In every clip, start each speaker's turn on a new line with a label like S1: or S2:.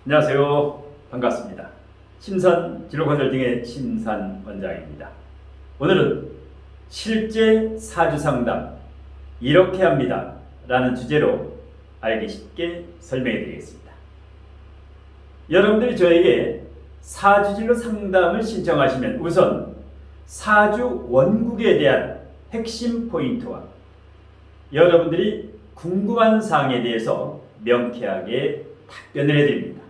S1: 안녕하세요. 반갑습니다. 심산 진로컨설팅의 심산 원장입니다. 오늘은 실제 사주 상담 이렇게 합니다 라는 주제로 알기 쉽게 설명해 드리겠습니다. 여러분들이 저에게 사주진로 상담을 신청하시면 우선 사주 원국에 대한 핵심 포인트와 여러분들이 궁금한 사항에 대해서 명쾌하게 답변을 해드립니다.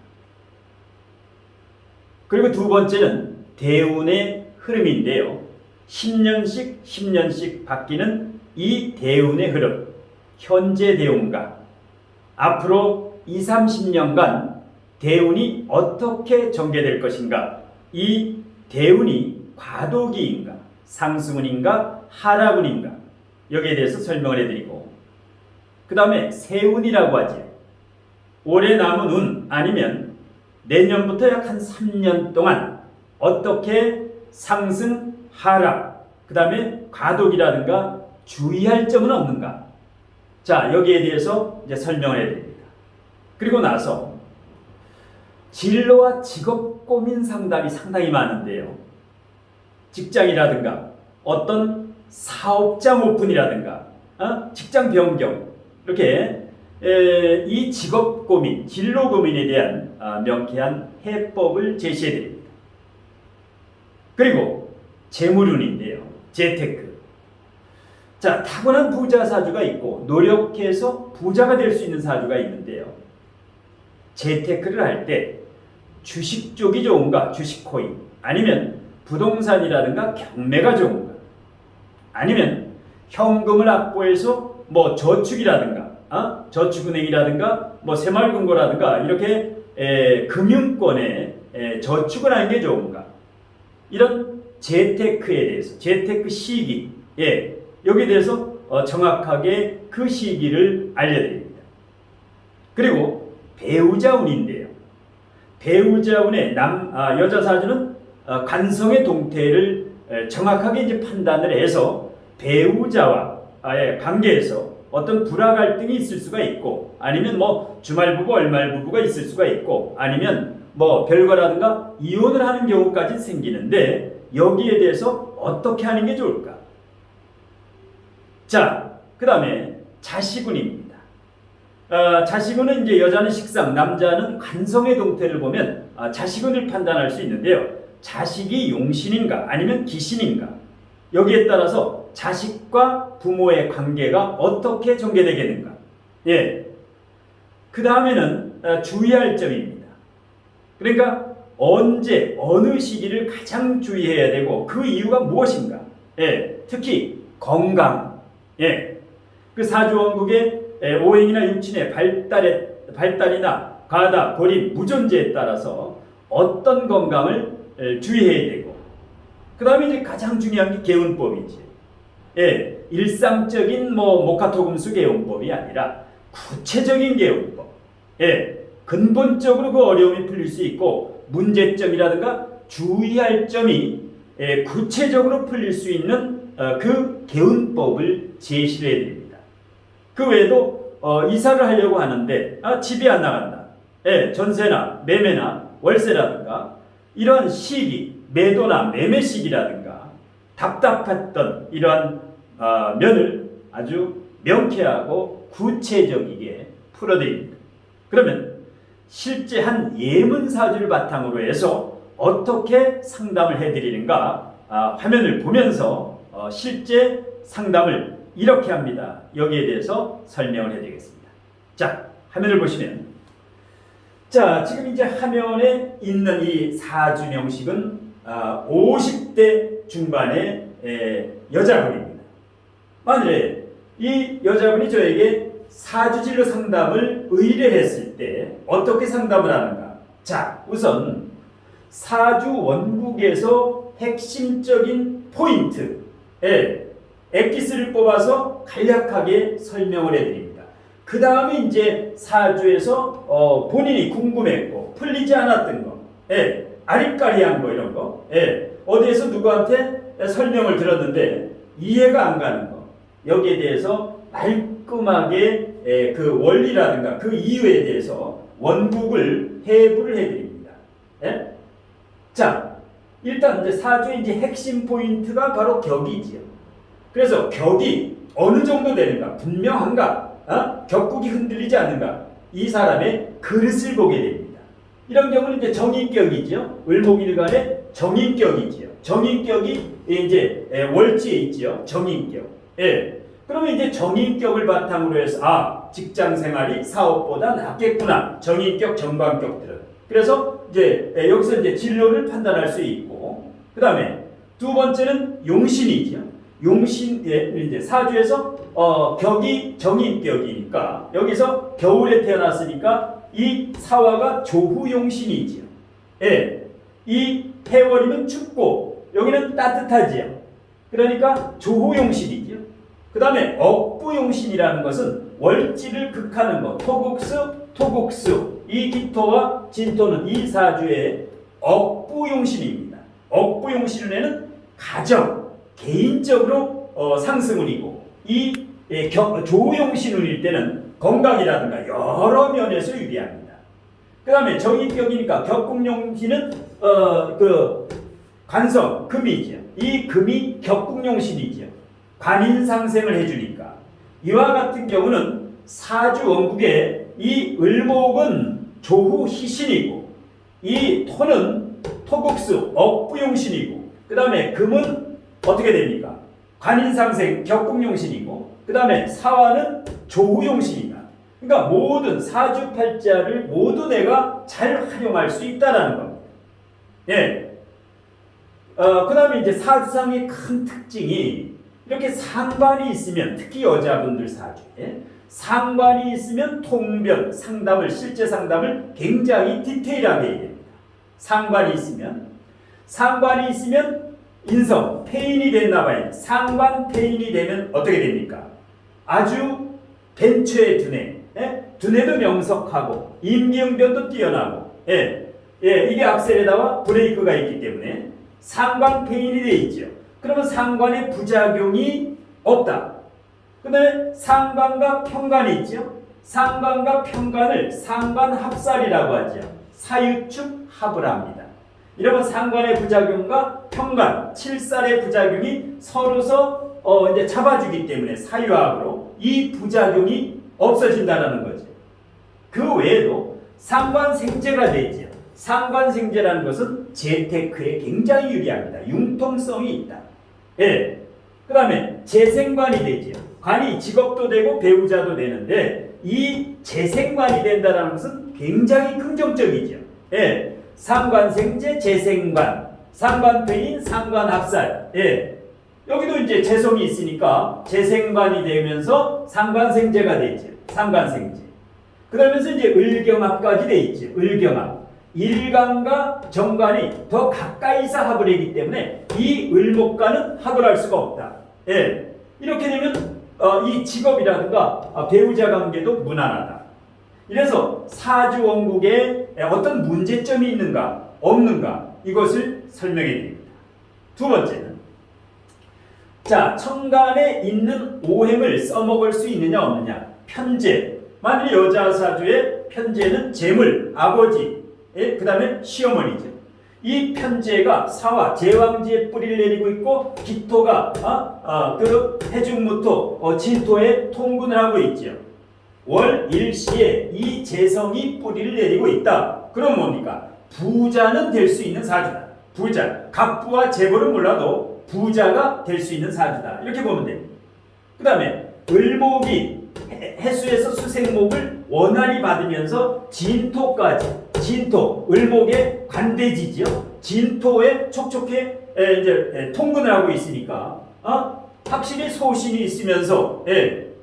S1: 그리고 두 번째는 대운의 흐름인데요. 10년씩 바뀌는 이 대운의 흐름, 현재 대운과 앞으로 20, 30년간 대운이 어떻게 전개될 것인가, 이 대운이 과도기인가, 상승운인가, 하락운인가, 여기에 대해서 설명을 해드리고, 그 다음에 세운이라고 하지. 올해 남은 운 아니면 내년부터 약 한 3년 동안 어떻게 상승, 하락, 그 다음에 과도기라든가 주의할 점은 없는가. 자, 여기에 대해서 이제 설명을 해드립니다. 그리고 나서 진로와 직업 고민 상담이 상당히 많은데요. 직장이라든가 어떤 사업장 오픈이라든가 직장 변경, 이렇게 이 직업 고민, 진로 고민에 대한 명쾌한 해법을 제시해 드립니다. 그리고 재물운인데요. 재테크. 자, 타고난 부자 사주가 있고 노력해서 부자가 될 수 있는 사주가 있는데요. 재테크를 할 때 주식 쪽이 좋은가? 주식 코인. 아니면 부동산이라든가 경매가 좋은가? 아니면 현금을 확보해서 저축이라든가 저축은행이라든가 새마을금고라든가 이렇게 금융권에 저축을 하는 게 좋은가? 이런 재테크에 대해서, 재테크 시기, 여기에 대해서 정확하게 그 시기를 알려드립니다. 그리고 배우자운인데요. 배우자운의 여자 사주는 관성의 동태를 정확하게 이제 판단을 해서 배우자와의 관계에서 어떤 불화 갈등이 있을 수가 있고, 아니면 주말 부부, 얼말 부부가 있을 수가 있고, 아니면 별거라든가 이혼을 하는 경우까지 생기는데, 여기에 대해서 어떻게 하는 게 좋을까? 자, 그 다음에 자식운입니다. 자식운은 이제 여자는 식상, 남자는 관성의 동태를 보면 자식운을 판단할 수 있는데요. 자식이 용신인가 아니면 기신인가, 여기에 따라서 자식과 부모의 관계가 어떻게 전개되겠는가. 그 다음에는 주의할 점입니다. 그러니까 언제, 어느 시기를 가장 주의해야 되고 그 이유가 무엇인가. 특히 건강. 그 사주원국의 오행이나 육친의 발달이나 가다, 고림, 무존재에 따라서 어떤 건강을 주의해야 되고, 그 다음에 이제 가장 중요한 게 개운법이지. 일상적인 목화토금수 개운법이 아니라 구체적인 개운법. 근본적으로 그 어려움이 풀릴 수 있고 문제점이라든가 주의할 점이 구체적으로 풀릴 수 있는 그 개운법을 제시를 해드립니다. 그 외에도 이사를 하려고 하는데 집이 안 나간다. 전세나 매매나 월세라든가 이러한 시기, 매도나 매매 시기라든가 답답했던 이러한 면을 아주 명쾌하고 구체적이게 풀어드립니다. 그러면 실제 한 예문사주를 바탕으로 해서 어떻게 상담을 해드리는가, 화면을 보면서 실제 상담을 이렇게 합니다. 여기에 대해서 설명을 해드리겠습니다. 자, 화면을 보시면, 자, 지금 이제 화면에 있는 이 사주 명식은 50대 중반의 여자분입니다. 만일에 이 여자분이 저에게 사주진로 상담을 의뢰했을 때 어떻게 상담을 하는가? 자, 우선 사주 원국에서 핵심적인 포인트, 엑기스를 뽑아서 간략하게 설명을 해드립니다. 그 다음에 이제 사주에서 본인이 궁금했고 풀리지 않았던 거, 아리까리한 거, 이런 거, 어디에서 누구한테 설명을 들었는데 이해가 안 가는 거, 여기에 대해서 말끔하게 그 원리라든가 그 이유에 대해서 원국을 해부를 해드립니다. 예? 자, 일단 이제 사주의 이제 핵심 포인트가 바로 격이지요. 그래서 격이 어느 정도 되는가, 분명한가, 격국이 흔들리지 않는가, 이 사람의 그릇을 보게 됩니다. 이런 경우는 이제 정인격이지요. 을목일간의 정인격이지요. 정인격이 이제 월지에 있지요. 정인격. 예. 그러면 이제 정인격을 바탕으로 해서 직장 생활이 사업보다 낫겠구나. 정인격, 정관격들은. 그래서 이제 여기서 이제 진로를 판단할 수 있고, 그 다음에 두 번째는 용신이죠. 용신의 이제 사주에서 격이 정인격이니까 여기서 겨울에 태어났으니까 이 사화가 조후용신이지요. 예. 이 해월이면 춥고 여기는 따뜻하지요. 그러니까 조후용신이지요. 그 다음에 억부용신이라는 것은 월지를 극하는 것. 토국수. 이 기토와 진토는 이 사주의 억부용신입니다. 억부용신에는 가정, 개인적으로 상승운이고 이 조용신운일 때는 건강이라든가 여러 면에서 유리합니다. 그 다음에 정인격이니까 격국용신은 그 관성, 금이죠. 이 금이 격국용신이죠. 관인상생을 해주니까 이와 같은 경우는 사주 원국에 이 을목은 조후희신이고 이 토는 토국수, 억부용신이고 그 다음에 금은 어떻게 됩니까? 관인상생, 격국용신이고 그 다음에 사화는 조후용신이다. 그러니까 모든 사주팔자를 모두 내가 잘 활용할 수 있다는 겁니다. 예. 그 다음에 이제 사주상의 큰 특징이 이렇게 상관이 있으면 특히 여자분들 사주에 상관이 있으면 통변, 실제 상담을 굉장히 디테일하게 해야 됩니다. 상관이 있으면 인성, 폐인이 됐나 봐요. 상관 폐인이 되면 어떻게 됩니까? 아주 벤처의 두뇌, 두뇌도 명석하고 임기응변도 뛰어나고 이게 악셀에다가 브레이크가 있기 때문에 상관 폐인이 되어 있죠. 그러면 상관의 부작용이 없다. 그 다음에 상관과 편관이 있죠. 상관과 편관을 상관합살이라고 하죠. 사유축 합을 합니다. 이러면 상관의 부작용과 편관, 칠살의 부작용이 서로서 이제 잡아주기 때문에 사유합으로 이 부작용이 없어진다는 거죠. 그 외에도 상관생재가 되죠. 상관생재라는 것은 재테크에 굉장히 유리합니다. 융통성이 있다. 예. 그 다음에 재생관이 되죠. 관이 직업도 되고 배우자도 되는데 이 재생관이 된다는 것은 굉장히 긍정적이죠. 예. 상관생재, 재생관, 상관폐인, 상관합살. 예. 여기도 이제 재성이 있으니까 재생관이 되면서 상관생재가 되죠. 상관생재. 그러면서 이제 을경합까지 돼 있죠. 을경합. 일간과 정관이 더 가까이서 합을 하기 때문에 이 을목과는 합을 할 수가 없다. 예. 이렇게 되면 이 직업이라든가 배우자 관계도 무난하다. 이래서 사주 원국에 어떤 문제점이 있는가 없는가 이것을 설명해 드립니다. 두 번째는 자, 천간에 있는 오행을 써먹을 수 있느냐 없느냐. 편재. 만일 여자 사주의 편재는 재물, 아버지, 그 다음에 시어머니죠. 이 편재가 사화, 제왕지에 뿌리를 내리고 있고 기토가 그 해중무토, 진토에 통근을 하고 있죠. 월 일시에 이 재성이 뿌리를 내리고 있다. 그럼 뭡니까? 부자는 될 수 있는 사주다. 부자. 갑부와 재벌은 몰라도 부자가 될 수 있는 사주다. 이렇게 보면 됩니다. 그 다음에 을목이 해수에서 수생목을 원활히 받으면서 진토까지. 진토, 을목의 관대지죠. 진토에 촉촉해 이제 통근을 하고 있으니까 확실히 소신이 있으면서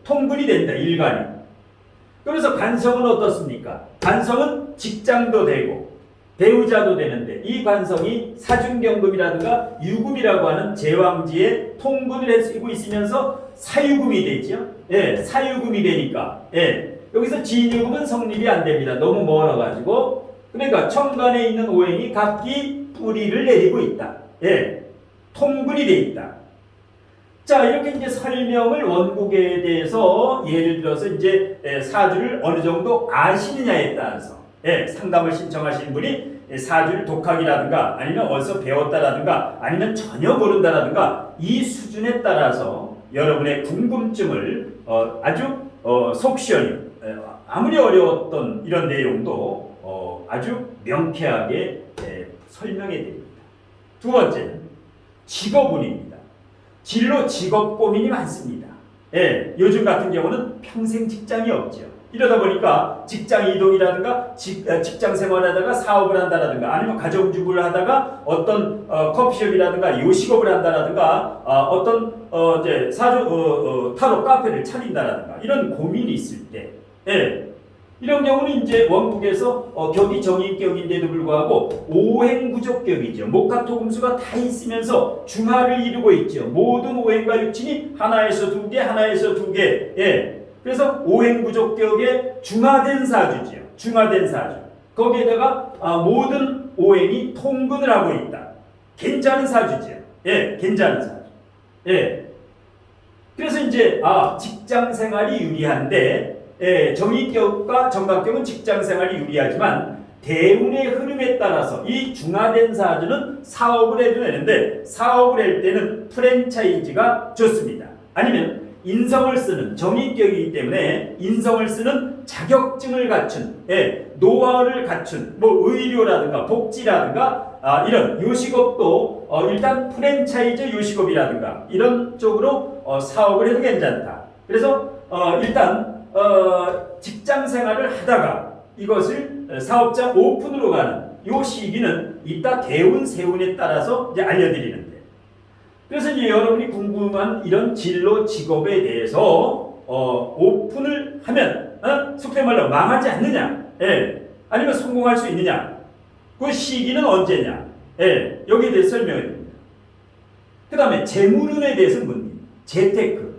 S1: 통근이 된다. 일간이. 그래서 관성은 어떻습니까? 관성은 직장도 되고 배우자도 되는데 이 관성이 사중경금이라든가 유금이라고 하는 제왕지에 통근을 해주고 있으면서 사유금이 되죠. 사유금이 되니까 여기서 진유금은 성립이 안 됩니다. 너무 멀어가지고. 그러니까 천간에 있는 오행이 각기 뿌리를 내리고 있다. 통근이 돼 있다. 자, 이렇게 이제 설명을 원국에 대해서 예를 들어서 이제 사주를 어느 정도 아시느냐에 따라서 상담을 신청하신 분이 사주를 독학이라든가 아니면 어디서 배웠다라든가 아니면 전혀 모른다라든가 이 수준에 따라서 여러분의 궁금증을 아주 속 시원히 아무리 어려웠던 이런 내용도 아주 명쾌하게 설명해 드립니다. 두 번째는 직업운입니다. 진로 직업 고민이 많습니다. 요즘 같은 경우는 평생 직장이 없죠. 이러다 보니까 직장 이동이라든가 직장 생활하다가 사업을 한다라든가 아니면 가정주부를 하다가 어떤 커피숍이라든가 요식업을 한다라든가 어떤 이제 타로 카페를 차린다라든가 이런 고민이 있을 때 이런 경우는 이제 원국에서 격이 정인격인데도 불구하고 오행구족격이죠. 목화토금수가 다 있으면서 중화를 이루고 있죠. 모든 오행과 육친이 하나에서 두 개, 하나에서 두 개. 그래서 오행구족격의 중화된 사주죠. 중화된 사주. 거기에다가 모든 오행이 통근을 하고 있다. 괜찮은 사주죠. 괜찮은 사주. 그래서 이제 직장 생활이 유리한데 정인격과 정각격은 직장 생활이 유리하지만 대운의 흐름에 따라서 이 중화된 사주는 사업을 해도 되는데 사업을 할 때는 프랜차이즈가 좋습니다. 아니면 인성을 쓰는 정인격이기 때문에 인성을 쓰는 자격증을 갖춘 노하우를 갖춘 의료라든가 복지라든가 이런 요식업도 일단 프랜차이즈 요식업이라든가 이런 쪽으로 사업을 해도 괜찮다. 그래서 일단 직장 생활을 하다가 이것을 사업자 오픈으로 가는 요 시기는 이따 대운 세운에 따라서 이제 알려드리는데 그래서 이제 여러분이 궁금한 이런 진로 직업에 대해서 오픈을 하면 속된 말로 망하지 않느냐 아니면 성공할 수 있느냐 그 시기는 언제냐 여기에 대해서 설명해 드립니다. 그 다음에 재물운에 대해서는 뭡니까? 재테크.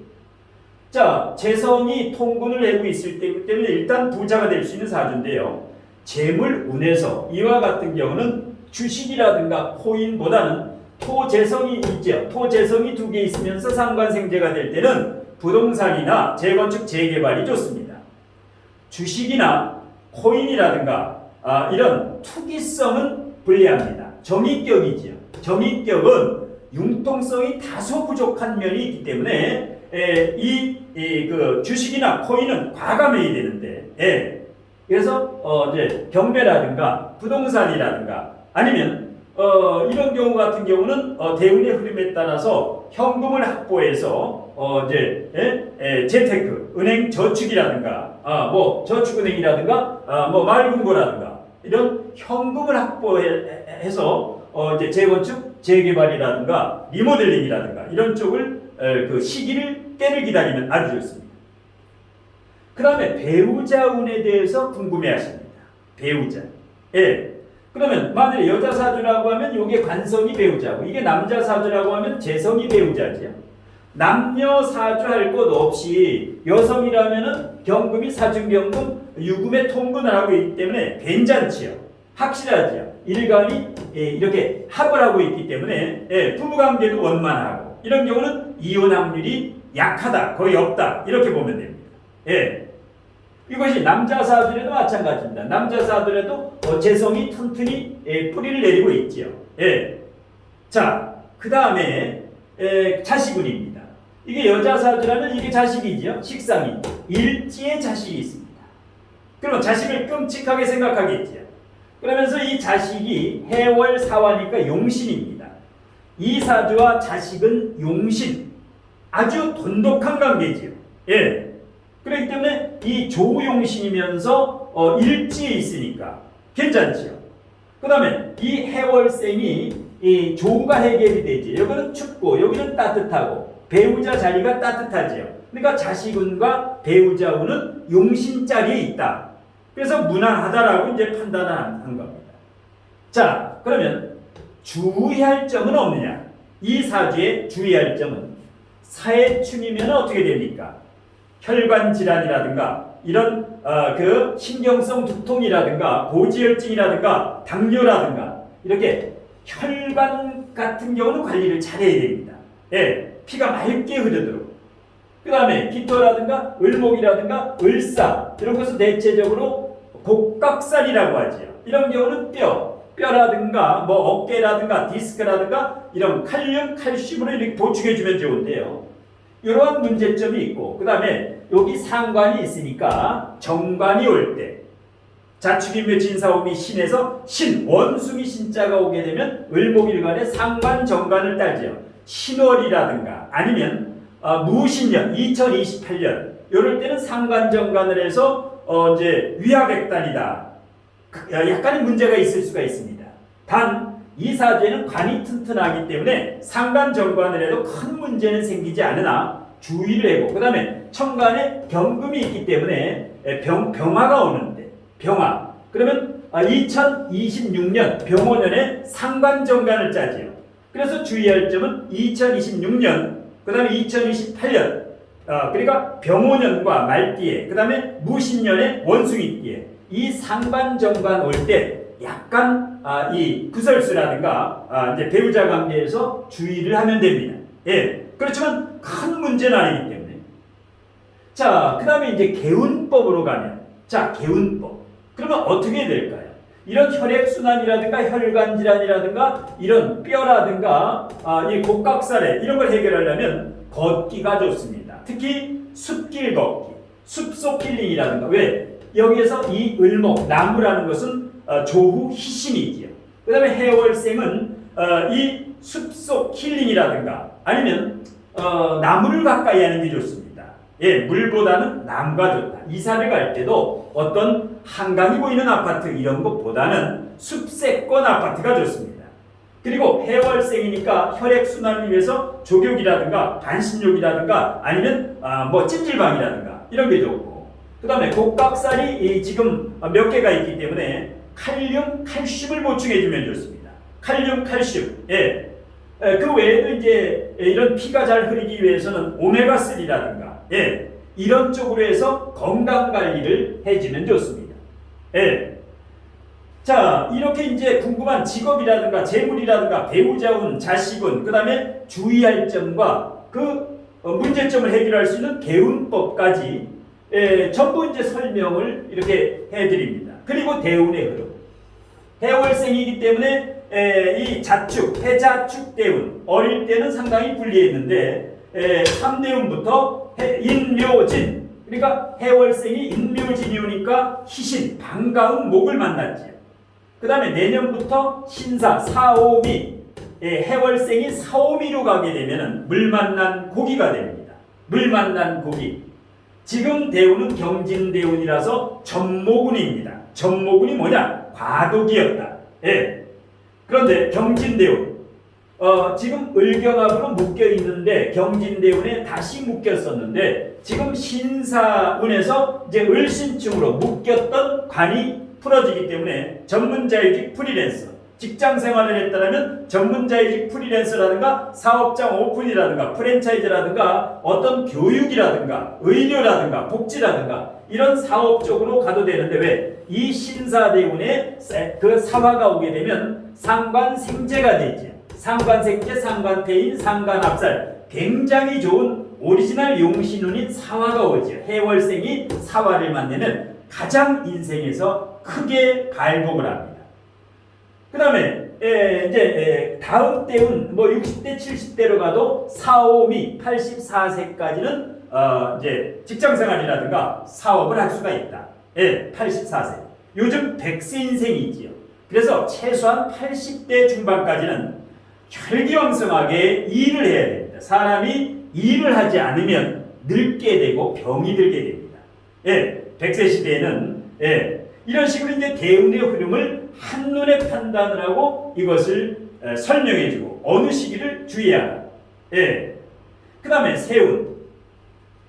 S1: 자, 재성이 통근을 내고 있을 때이기 때문에 일단 부자가 될 수 있는 사주인데요. 재물운에서 이와 같은 경우는 주식이라든가 코인보다는 토재성이 있죠. 토재성이 두 개 있으면서 상관생재가 될 때는 부동산이나 재건축 재개발이 좋습니다. 주식이나 코인이라든가 이런 투기성은 불리합니다. 정인격이죠. 정인격은 융통성이 다소 부족한 면이 있기 때문에 그 주식이나 코인은 과감해야 되는데 그래서 이제 경매라든가 부동산이라든가 아니면 이런 경우 같은 경우는 대운의 흐름에 따라서 현금을 확보해서 재테크, 은행 저축이라든가 저축은행이라든가 마을금고라든가 이런 현금을 확보해서 이제 재건축, 재개발이라든가 리모델링이라든가 이런 쪽을 그 시기를 때를 기다리면 아주 좋습니다. 그 다음에 배우자 운에 대해서 궁금해하십니다. 배우자. 그러면 만약에 여자 사주라고 하면 이게 관성이 배우자고 이게 남자 사주라고 하면 재성이 배우자지요. 남녀 사주 할 것 없이 여성이라면은 경금이 사중경금 유금의 통근을 하고 있기 때문에 괜찮지요. 확실하지요. 일간이 이렇게 합을 하고 있기 때문에 부부관계도 원만하고 이런 경우는 이혼 확률이 약하다 거의 없다 이렇게 보면 됩니다. 이것이 남자 사주에도 마찬가지입니다. 남자 사주에도 재성이 튼튼히 뿌리를 내리고 있지요. 자, 그 다음에 자식운입니다. 이게 여자 사주라면 이게 자식이지요. 식상이 일지에 자식이 있습니다. 그러면 자식을 끔찍하게 생각하겠지요. 그러면서 이 자식이 해월 사화니까 용신입니다. 이 사주와 자식은 용신 아주 돈독한 관계지요. 그렇기 때문에 이 조용신이면서 일지에 있으니까 괜찮지요. 그 다음에 이 해월생이 이 조가 해결이 되지. 여기는 춥고 여기는 따뜻하고 배우자 자리가 따뜻하지요. 그러니까 자식운과 배우자운은 용신 자리에 있다. 그래서 무난하다라고 이제 판단한 겁니다. 자, 그러면 주의할 점은 없느냐? 이 사주에 주의할 점은 사해충이면 어떻게 됩니까? 혈관 질환이라든가 이런 그 신경성 두통이라든가 고지혈증이라든가 당뇨라든가 이렇게 혈관 같은 경우는 관리를 잘해야 됩니다. 피가 맑게 흐르도록. 그 다음에 기토라든가 을목이라든가 을사 이런 것은 대체적으로 곡각살이라고 하지요. 이런 경우는 뼈라든가 뭐 어깨라든가 디스크라든가 이런 칼륨, 칼슘으로 이렇게 보충해주면 좋은데요. 이러한 문제점이 있고, 그 다음에 여기 상관이 있으니까 정관이 올 때 자축인묘 진사오미 신에서 신, 원숭이 신자가 오게 되면 을목일간의 상관 정관을 따지요. 신월이라든가 아니면 무신년 2028년 이럴 때는 상관 정관을 해서 이제 위화백단이다. 약간의 문제가 있을 수가 있습니다. 단 이 사주에는 관이 튼튼하기 때문에 상관 정관을 해도 큰 문제는 생기지 않으나 주의를 하고, 그 다음에 천간에 경금이 있기 때문에 병화가 오는데, 병화 그러면 2026년 병호년에 상관 정관을 짜지요. 그래서 주의할 점은 2026년 그 다음에 2028년 그러니까 병호년과 말기에, 그 다음에 무신년의 원숭이띠에 이 상관 정관 올 때 약간 이 구설수라든가 이제 배우자 관계에서 주의를 하면 됩니다. 예, 그렇지만 큰 문제는 아니기 때문에. 자, 그 다음에 이제 개운법으로 가면, 자, 개운법. 그러면 어떻게 될까요? 이런 혈액순환이라든가 혈관 질환이라든가 이런 뼈라든가 이 곡각살에 이런 걸 해결하려면 걷기가 좋습니다. 특히 숲길 걷기, 숲속 힐링이라든가. 왜? 여기에서 이 을목, 나무라는 것은 조후 희신이지요. 그 다음에 해월생은 이 숲속 힐링이라든가 아니면 나무를 가까이 하는 게 좋습니다. 예, 물보다는 나무가 좋다. 이사를 갈 때도 어떤 한강이 보이는 아파트 이런 것보다는 숲세권 아파트가 좋습니다. 그리고 해월생이니까 혈액순환을 위해서 족욕이라든가 반신욕이라든가 아니면 뭐 찜질방이라든가 이런 게 좋고, 그 다음에 곡각살이 지금 몇 개가 있기 때문에 칼륨, 칼슘을 보충해주면 좋습니다. 칼륨, 칼슘. 예. 그 외에도 이제 이런 피가 잘 흐르기 위해서는 오메가3라든가 예. 이런 쪽으로 해서 건강 관리를 해주면 좋습니다. 예. 자, 이렇게 이제 궁금한 직업이라든가 재물이라든가 배우자운, 자식운, 그 다음에 주의할 점과 그 문제점을 해결할 수 있는 개운법까지 전부 이제 설명을 이렇게 해드립니다. 그리고 대운의 흐름. 해월생이기 때문에 이 자축, 해자축 대운, 어릴 때는 상당히 불리했는데 3대운부터 인묘진, 그러니까 해월생이 인묘진이 오니까 희신, 반가운 목을 만났지요. 그 다음에 내년부터 신사, 사오미, 해월생이 사오미로 가게 되면 물 만난 고기가 됩니다. 물 만난 고기. 지금 대운은 경진대운이라서 전모군입니다. 전모군이 뭐냐? 과도기였다. 예. 그런데 경진대운 지금 을경합으로 묶여 있는데 경진대운에 다시 묶였었는데 지금 신사운에서 이제 을신충으로 묶였던 관이 풀어지기 때문에 전문자의직 프리랜서, 직장 생활을 했다면 전문자의직 프리랜서라든가 사업장 오픈이라든가 프랜차이즈라든가 어떤 교육이라든가 의료라든가 복지라든가 이런 사업 쪽으로 가도 되는데 왜? 이 신사대운에 그 사화가 오게 되면 상관생재가 되지. 상관생재, 상관폐인, 상관합살. 굉장히 좋은 오리지널 용신운인 사화가 오죠. 해월생이 사화를 만나면 가장 인생에서 크게 발복을 합니다. 그 다음에 이제 다음 때운 뭐 60대 70대로 가도 4,5미 84세까지는 이제 직장생활이라든가 사업을 할 수가 있다. 예, 84세. 요즘 100세 인생이지요. 그래서 최소한 80대 중반까지는 혈기왕성하게 일을 해야 됩니다. 사람이 일을 하지 않으면 늙게 되고 병이 들게 됩니다. 예, 100세 시대에는 이런 식으로 이제 대운의 흐름을 한눈에 판단을 하고 이것을 설명해주고 어느 시기를 주의해야 한다. 예. 그 다음에 세운.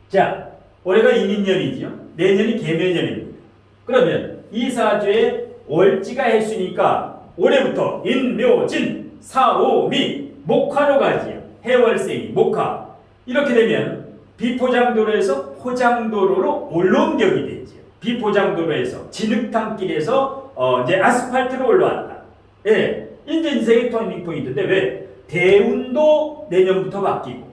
S1: 자, 올해가 인인년이죠. 내년이 개묘년입니다. 그러면 이 사주에 월지가 했으니까 올해부터 인묘진 사오미 목화로 가지요. 해월생이 목화. 이렇게 되면 비포장도로에서 포장도로로 올라옮격이 되죠. 비포장도로에서 진흙탕길에서 이제 아스팔트로 올라왔다. 예, 이제 인생의 터닝 포인트인데 왜? 대운도 내년부터 바뀌고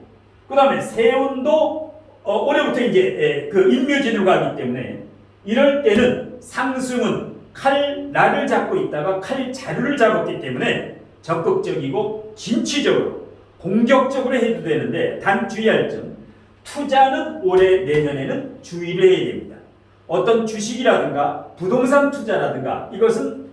S1: 그 다음에 세운도 올해부터 이제 그 인묘제도로 가기 때문에 이럴 때는 상승은 칼날을 잡고 있다가 칼자루를 잡았기 때문에 적극적이고 진취적으로 공격적으로 해도 되는데 단 주의할 점, 투자는 올해 내년에는 주의를 해야 됩니다. 어떤 주식이라든가 부동산 투자라든가 이것은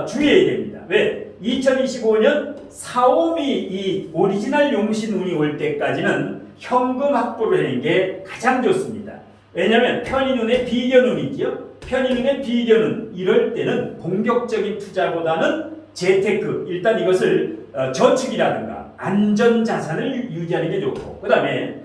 S1: 주의해야 됩니다. 왜? 2025년 4옴이 이 오리지널 용신운이 올 때까지는 현금 확보를 하는 게 가장 좋습니다. 왜냐하면 편인운의 비견운이죠. 편인운의 비견운 이럴 때는 공격적인 투자보다는 재테크, 일단 이것을 저축이라든가 안전자산을 유지하는 게 좋고, 그 다음에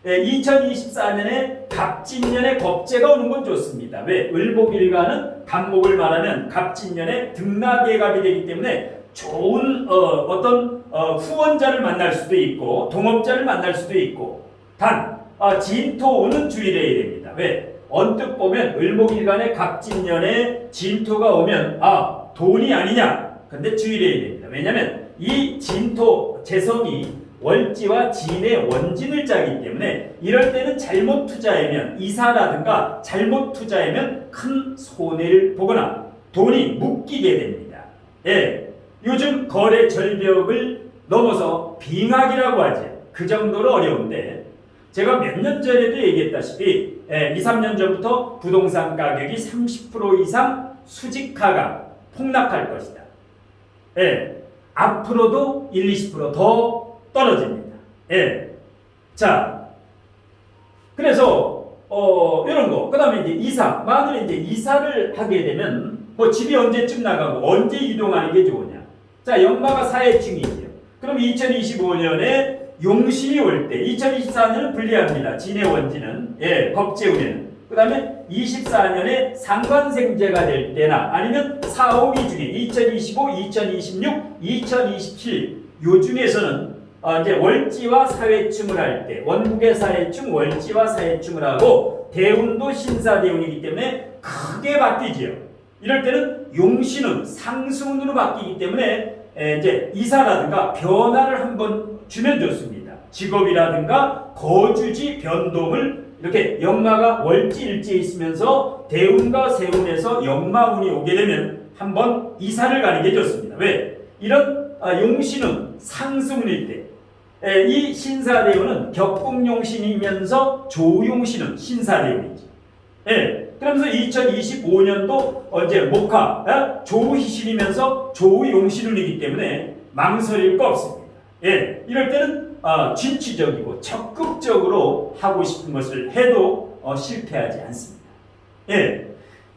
S1: 2024년에 갑진년에 겁재가 오는 건 좋습니다. 왜? 을목일가는 갑목을 말하면 갑진년에 등락예갑이 되기 때문에 좋은 어떤 후원자를 만날 수도 있고 동업자를 만날 수도 있고, 단 진토오는 주의를 해야 됩니다. 왜? 언뜻 보면 을목일간의 갑진년에 진토가 오면 돈이 아니냐, 근데 주의를 해야 됩니다. 왜냐하면 이 진토 재성이 월지와 진의 원진을 짜기 때문에 이럴 때는 잘못 투자하면 이사라든가 잘못 투자하면 큰 손해를 보거나 돈이 묶이게 됩니다. 예, 요즘 거래 절벽을 넘어서 빙하기라고 하죠. 그 정도로 어려운데 제가 몇 년 전에도 얘기했다시피 2, 3년 전부터 부동산 가격이 30% 이상 수직하가 폭락할 것이다. 예, 앞으로도 1, 20%더 떨어집니다. 예. 자, 그래서 이런 거. 그다음에 이제 이사. 만약에 이제 이사를 하게 되면 뭐 집이 언제쯤 나가고 언제 이동하는 게 좋으냐. 자, 연마가 사해충이죠. 그럼 2025년에 용신이 올 때, 2024년은 불리합니다. 진의 원진은 겁재우면. 그다음에 24년에 상관생재가 될 때나 아니면 4, 5기 중에 2025, 2026, 2027 요 중에서는 이제 월지와 사회충을 할 때 원국의 사회충, 월지와 사회충을 하고 대운도 신사대운이기 때문에 크게 바뀌지요. 이럴 때는 용신은 상승운으로 바뀌기 때문에 이제 이사라든가 변화를 한번 주면 좋습니다. 직업이라든가 거주지 변동을 이렇게 역마가 월지 일지에 있으면서 대운과 세운에서 역마운이 오게 되면 한번 이사를 가는 게 좋습니다. 왜? 이런 용신은 상승운일 때 이 신사대운은 격국용신이면서 조용신은 신사대운이죠. 예, 그러면서 2025년도 이제 목화 조희신이면서 조용신운이기 때문에 망설일 거 없습니다. 예, 이럴 때는 진취적이고 적극적으로 하고 싶은 것을 해도 실패하지 않습니다. 예,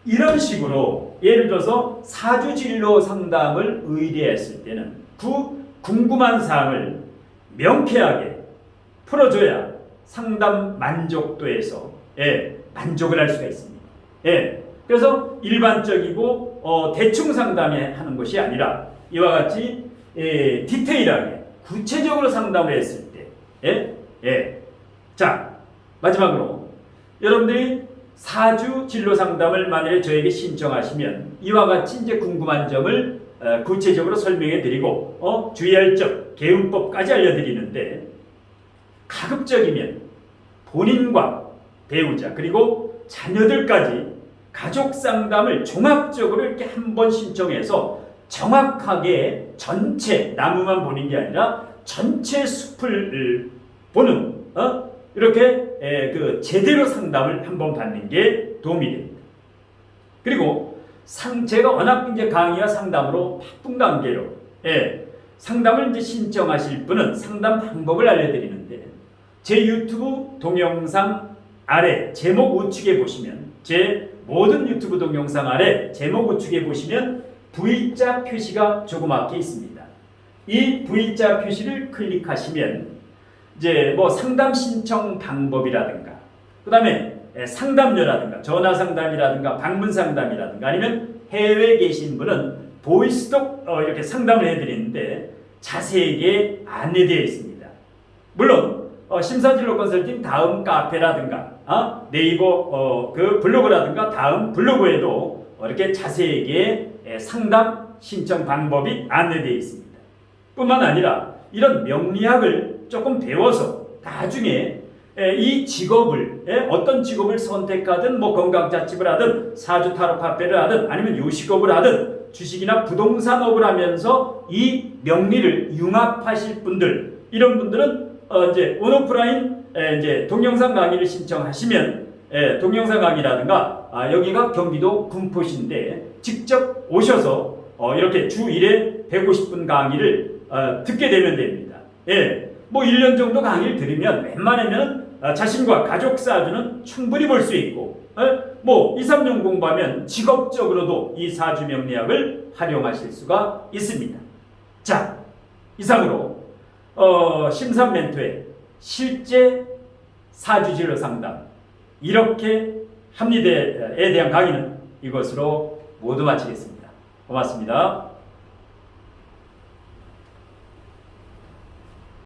S1: 이런 식으로 예를 들어서 사주진로 상담을 의뢰했을 때는 그 궁금한 사항을 명쾌하게 풀어줘야 상담 만족도에서 만족을 할 수가 있습니다. 그래서 일반적이고 대충 상담하는 것이 아니라 이와 같이 디테일하게 구체적으로 상담을 했을 때 자, 마지막으로 여러분들이 사주 진로 상담을 만약에 저에게 신청하시면 이와 같이 이제 궁금한 점을 구체적으로 설명해 드리고 주의할 점, 개운법까지 알려드리는데, 가급적이면 본인과 배우자 그리고 자녀들까지 가족 상담을 종합적으로 이렇게 한번 신청해서 정확하게 전체 나무만 보는 게 아니라 전체 숲을 보는 이렇게 그 제대로 상담을 한번 받는 게 도움이 됩니다. 그리고 제가 워낙 이제 강의와 상담으로 바쁜 관계로 상담을 이제 신청하실 분은 상담 방법을 알려드리는데, 제 유튜브 동영상 아래 제목 우측에 보시면, 제 모든 유튜브 동영상 아래 제목 우측에 보시면 V자 표시가 조그맣게 있습니다. 이 V자 표시를 클릭하시면 이제 뭐 상담 신청 방법이라든가, 그 다음에 상담료라든가 전화 상담이라든가 방문 상담이라든가 아니면 해외에 계신 분은 보이스톡 이렇게 상담을 해드리는데 자세하게 안내되어 있습니다. 물론 심사진로 컨설팅 다음 카페라든가 네이버 그 블로그라든가 다음 블로그에도 이렇게 자세하게 상담 신청 방법이 안내되어 있습니다. 뿐만 아니라 이런 명리학을 조금 배워서 나중에 이 직업을 어떤 직업을 선택하든 뭐 건강자칩을 하든 사주 타로 카페를 하든 아니면 요식업을 하든 주식이나 부동산업을 하면서 이 명리를 융합하실 분들 이런 분들은 이제 온오프라인 이제 동영상 강의를 신청하시면 동영상 강의라든가 여기가 경기도 군포시인데 직접 오셔서 이렇게 주 1회 150분 강의를 듣게 되면 됩니다. 뭐 1년 정도 강의를 들으면 웬만하면 자신과 가족 사주는 충분히 볼 수 있고 뭐 2, 3년 공부하면 직업적으로도 이 사주 명리학을 활용하실 수가 있습니다. 자, 이상으로 심산 멘토의 실제 사주진로 상담 이렇게 합리대에 대한 강의는 이것으로 모두 마치겠습니다. 고맙습니다.